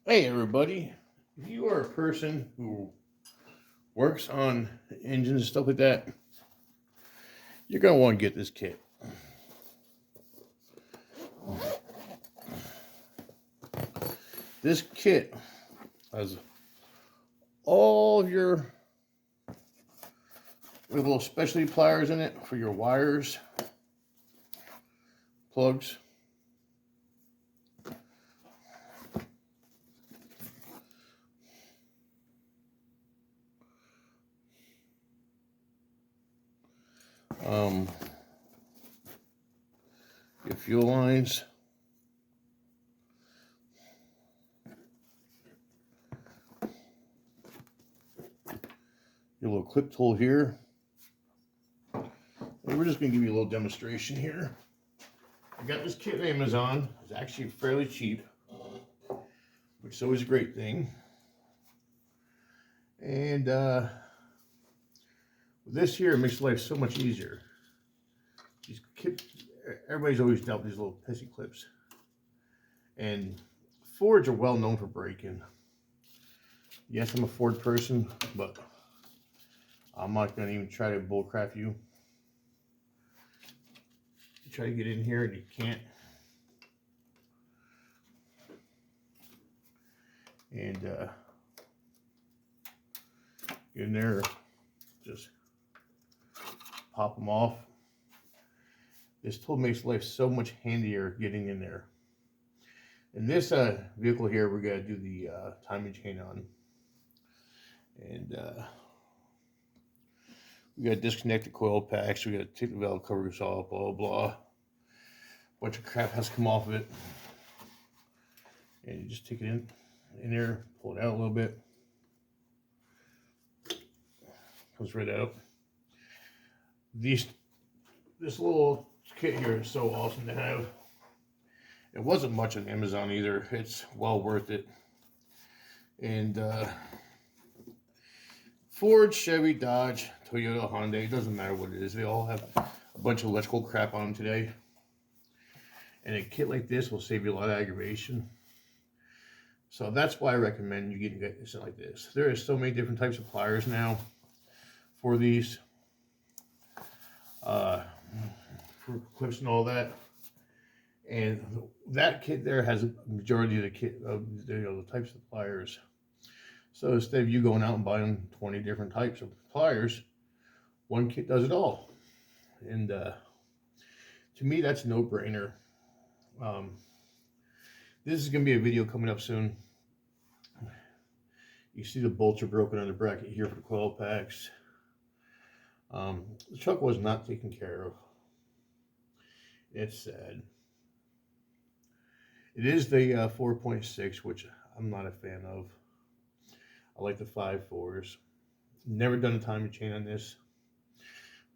Hey everybody, if you are a person who works on engines and stuff like that, you're going to want to get this kit. This kit has all of your little specialty pliers in it for your wires, plugs. Your fuel lines. Your little clip tool here. And we're just going to give you a little demonstration here. I got this kit on Amazon. It's actually fairly cheap, which is always a great thing. And this here makes life so much easier. These everybody's always dealt with these little pissy clips. And Fords are well known for breaking. Yes, I'm a Ford person, but I'm not going to even try to bullcrap you. You try to get in here and you can't. And get in there, just pop them off. This tool makes life so much handier getting in there. In this vehicle here, we're going to do the timing chain on. And we got to disconnect the coil packs. We got to take the valve covers off, blah, blah, blah. A bunch of crap has to come off of it. And you just take it in there, pull it out a little bit. Comes right out. This little kit here is so awesome to have. It wasn't much on Amazon either. It's well worth it. And Ford, Chevy, Dodge, Toyota, Hyundai, it doesn't matter what it is. They all have a bunch of electrical crap on them today. And a kit like this will save you a lot of aggravation. So that's why I recommend you get something like this. There are so many different types of pliers now for these. For clips and all that. And that kit there has a majority of the kit of the types of pliers. So instead of you going out and buying 20 different types of pliers, one kit does it all. And to me, that's a no-brainer. This is going to be a video coming up soon. You see the bolts are broken on the bracket here for the coil packs. The truck was not taken care of. It's sad. It is the 4.6, which I'm not a fan of. I like the 5.4s. Never done a timing chain on this.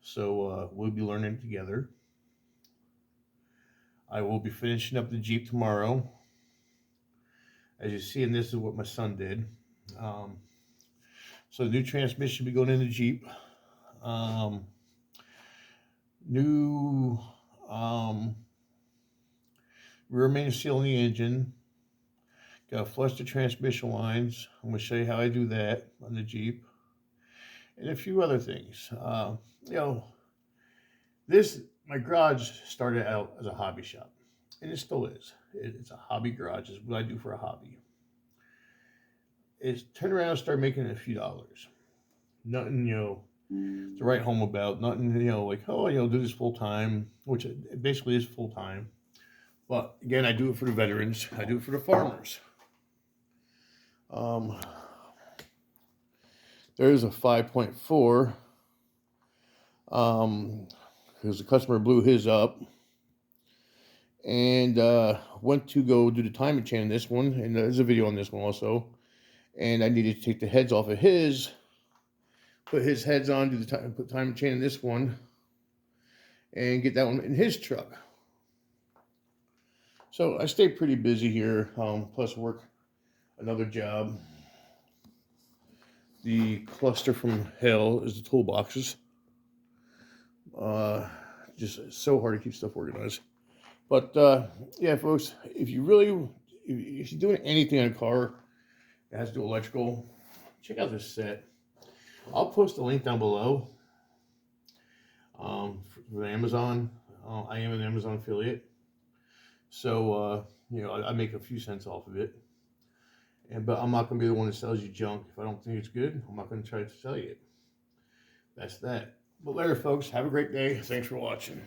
So we'll be learning together. I will be finishing up the Jeep tomorrow. As you see, and this is what my son did. So the new transmission will be going in the Jeep. New rear main seal in the engine. Got to flush the transmission lines. I'm going to show you how I do that on the Jeep. And a few other things. My garage started out as a hobby shop. And it still is. It's a hobby garage. It's what I do for a hobby. It's turned around and started making a few dollars. Nothing, to write home about. Nothing, do this full time, which it basically is full time. But again, I do it for the veterans. I do it for the farmers. There's a 5.4. Because the customer blew his up. And went to go do the timing chain on this one. And there's a video on this one also. And I needed to take the heads off of his. Put his heads on, put timing chain in this one. And get that one in his truck. So I stay pretty busy here, plus work another job. The cluster from hell is the toolboxes. Just so hard to keep stuff organized. But yeah, folks, if you really if you're doing anything on a car that has to do electrical, check out this set. I'll post a link down below for Amazon. I am an Amazon affiliate, so you know, I make a few cents off of it. But I'm not going to be the one that sells you junk. If I don't think it's good, I'm not going to try to sell you it. That's that. But later, folks, have a great day. Thanks for watching.